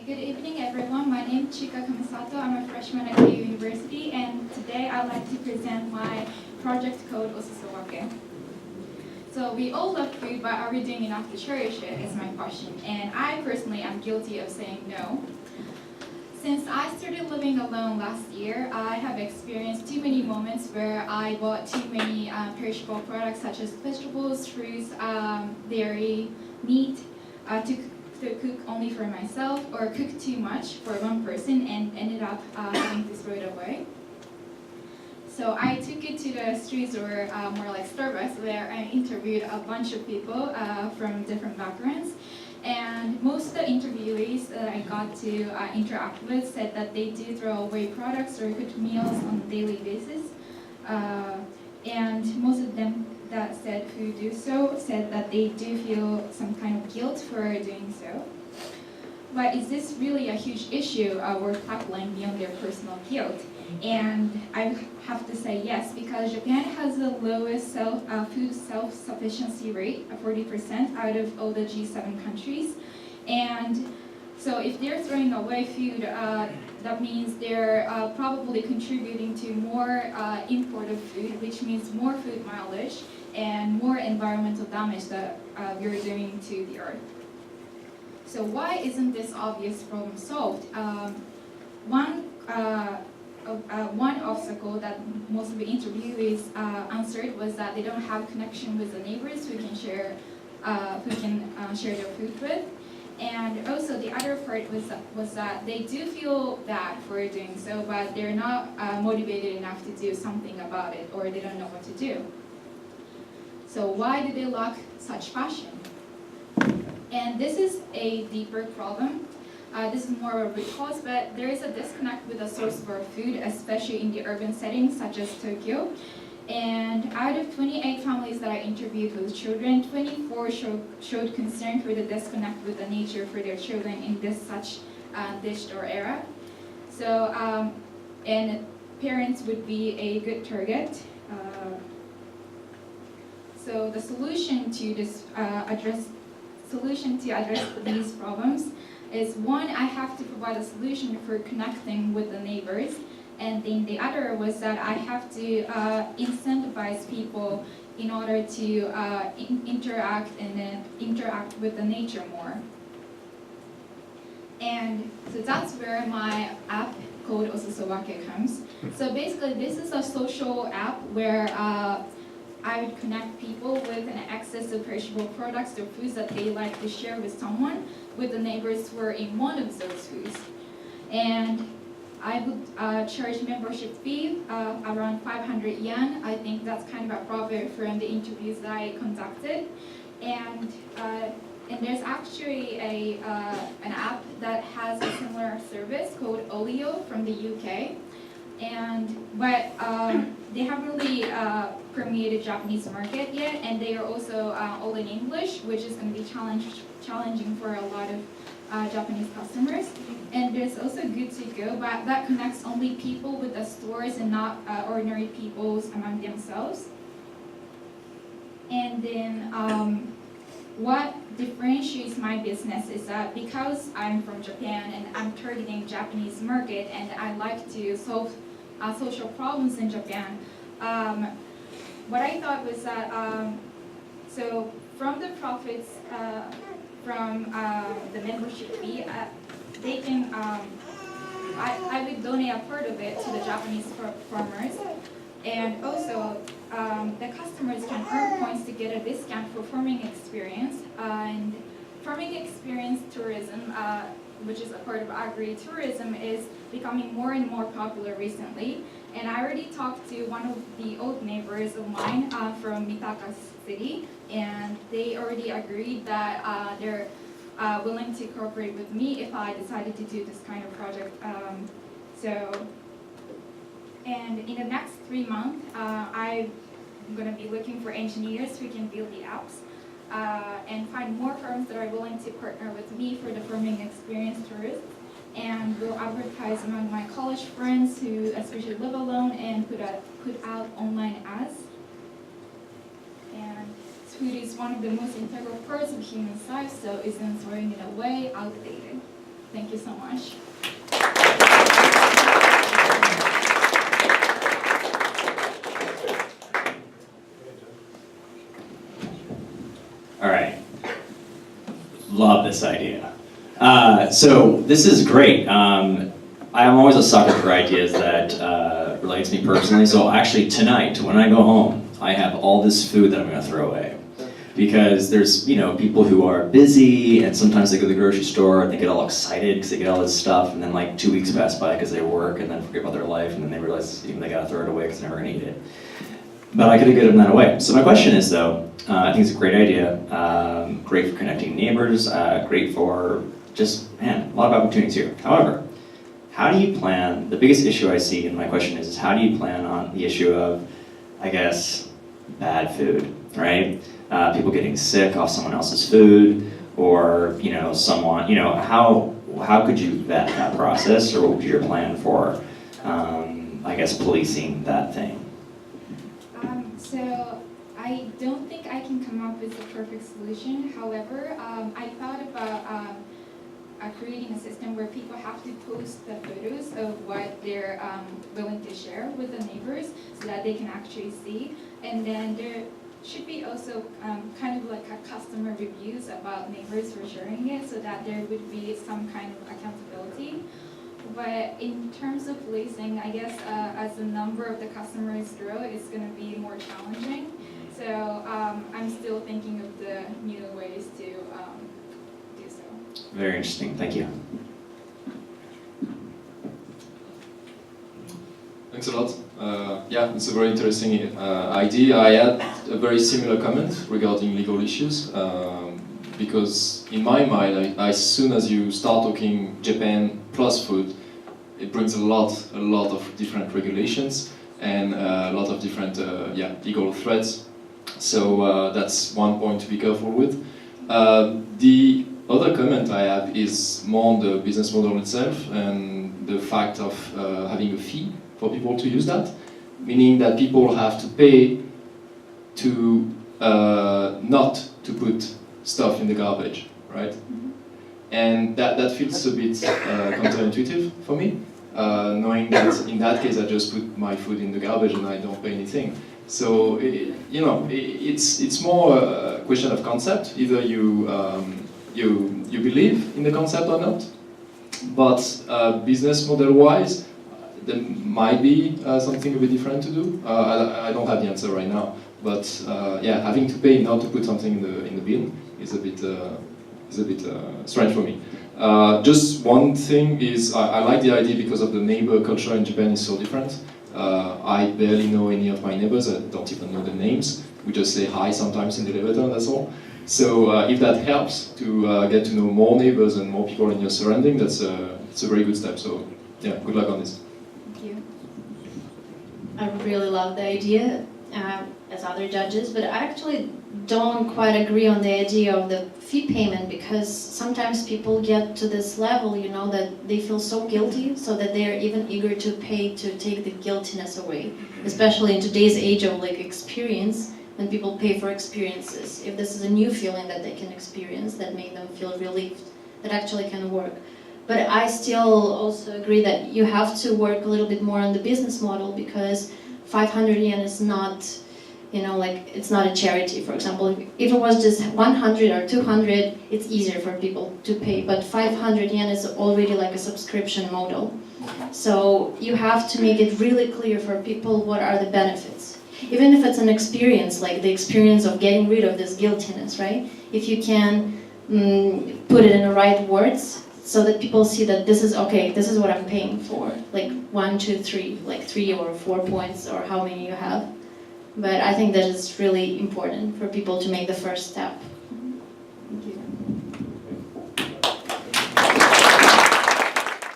Good evening, everyone. My name is Chika Kamesato. I'm a freshman at Keio University, and today I'd like to present my project called Ososowake. So we all love food, but are we doing enough to cherish it is my question. And I personally am guilty of saying no. Since I started living alone last year, I have experienced too many moments where I bought too many perishable products such as vegetables, fruits, dairy, meat, to cook only for myself, or cook too much for one person and ended up having to throw it away. So I took it to the streets, or more like Starbucks, where I interviewed a bunch of people from different backgrounds. And most of the interviewees that I got to interact with said that they do throw away products or cook meals on a daily basis. And most of them that said who do so said that they do feel some kind of guilt for doing so. But is this really a huge issue worth tackling beyond their personal guilt? And I have to say yes, because Japan has the lowest food self-sufficiency rate of 40% out of all the G7 countries. And so if they're throwing away food, that means they're probably contributing to more import of food, which means more food mileage and more environmental damage that we're doing to the earth. So why isn't this obvious problem solved? One obstacle that most of the interviewees answered was that they don't have connection with the neighbors who can share their food with. And also the other part was that they do feel bad for doing so, but they're not motivated enough to do something about it, or they don't know what to do. So why do they lack such passion? And this is a deeper problem. This is more of a root cause, but there is a disconnect with the source of our food, especially in the urban settings such as Tokyo. And out of 28 families that I interviewed with children, 24 showed concern for the disconnect with the nature for their children in this such digital era. So, and parents would be a good target. So the solution to address these problems is, one, I have to provide a solution for connecting with the neighbors. And then the other was that I have to incentivize people in order to interact with the nature more. And so that's where my app called Ososowake comes. So basically this is a social app where I would connect people with an access to perishable products or foods that they like to share with someone, with the neighbors who are in one of those foods. And I would charge membership fee around 500 yen. I think that's kind of a profit from the interviews that I conducted. And there's actually an app that has a similar service called Olio from the UK. But they haven't really permeated Japanese market yet, and they are also all in English, which is going to be challenging for a lot of Japanese customers. And there's also Good to Go, but that connects only people with the stores and not ordinary people among themselves. And then what differentiates my business is that because I'm from Japan and I'm targeting Japanese market and I like to solve social problems in Japan, what I thought was that, so from the profits from the membership fee, they can, I would donate a part of it to the Japanese farmers. And also, the customers can earn points to get a discount for farming experience. And farming experience tourism, which is a part of agri-tourism, is becoming more and more popular recently. And I already talked to one of the old neighbors of mine from Mitaka City, and they already agreed that they're willing to cooperate with me if I decided to do this kind of project. And in the next 3 months, I'm going to be looking for engineers who can build the apps and find more firms that are willing to partner with me for the farming experience tourists. And we'll advertise among my college friends who especially live alone and put out online ads. And food is one of the most integral parts of human life, so isn't throwing it away outdated? Thank you so much. All right. Love this idea. So this is great. I'm always a sucker for ideas that relate to me personally. So actually tonight, when I go home, I have all this food that I'm going to throw away. Because there's, people who are busy, and sometimes they go to the grocery store and they get all excited because they get all this stuff, and then like 2 weeks pass by because they work and then forget about their life, and then they realize they gotta throw it away because they're never gonna eat it. But I could have given that away. So my question is though, I think it's a great idea, great for connecting neighbors, great for just, man, a lot of opportunities here. However, how do you plan, the biggest issue I see, and my question is how do you plan on the issue of, I guess, bad food, right? People getting sick off someone else's food, or someone, how could you vet that process, or what would be your plan for, I guess, policing that thing? So I don't think I can come up with a perfect solution. However, I thought about creating a system where people have to post the photos of what they're willing to share with the neighbors, so that they can actually see, and then there should be also kind of like a customer reviews about neighbors for sharing it, so that there would be some kind of accountability. But in terms of policing, I guess as the number of the customers grow, it's going to be more challenging. So I'm still thinking of the new ways to do so. Very interesting. Thank you. Thanks a lot. Yeah, it's a very interesting idea. I had a very similar comment regarding legal issues, because in my mind, as soon as you start talking Japan plus food, it brings a lot of different regulations and a lot of different legal threats. So that's one point to be careful with. The other comment I have is more on the business model itself and the fact of having a fee for people to use that, meaning that people have to pay to not to put stuff in the garbage, right? Mm-hmm. And that feels a bit counterintuitive for me, knowing that in that case I just put my food in the garbage and I don't pay anything. So it's more a question of concept. Either you believe in the concept or not. But business model wise, there might be something a bit different to do. I don't have the answer right now, but having to pay not to put something in the bin is a bit strange for me. Just one thing is I like the idea because of the neighbor culture in Japan is so different. I barely know any of my neighbors. I don't even know their names. We just say hi sometimes in the elevator, that's all. So if that helps to get to know more neighbors and more people in your surrounding, it's a very good step. So yeah, good luck on this. I really love the idea, as other judges, but I actually don't quite agree on the idea of the fee payment, because sometimes people get to this level, that they feel so guilty, so that they are even eager to pay to take the guiltiness away, especially in today's age of experience, when people pay for experiences. If this is a new feeling that they can experience that make them feel relieved, that actually can work. But I still also agree that you have to work a little bit more on the business model, because 500 yen is not, it's not a charity, for example. If it was just 100 or 200, it's easier for people to pay. But 500 yen is already like a subscription model. So you have to make it really clear for people what are the benefits. Even if it's an experience, like the experience of getting rid of this guiltiness, right? If you can put it in the right words, so that people see that this is okay, this is what I'm paying for. Like 1, 2, 3, like 3 or 4 points, or how many you have. But I think that it's really important for people to make the first step.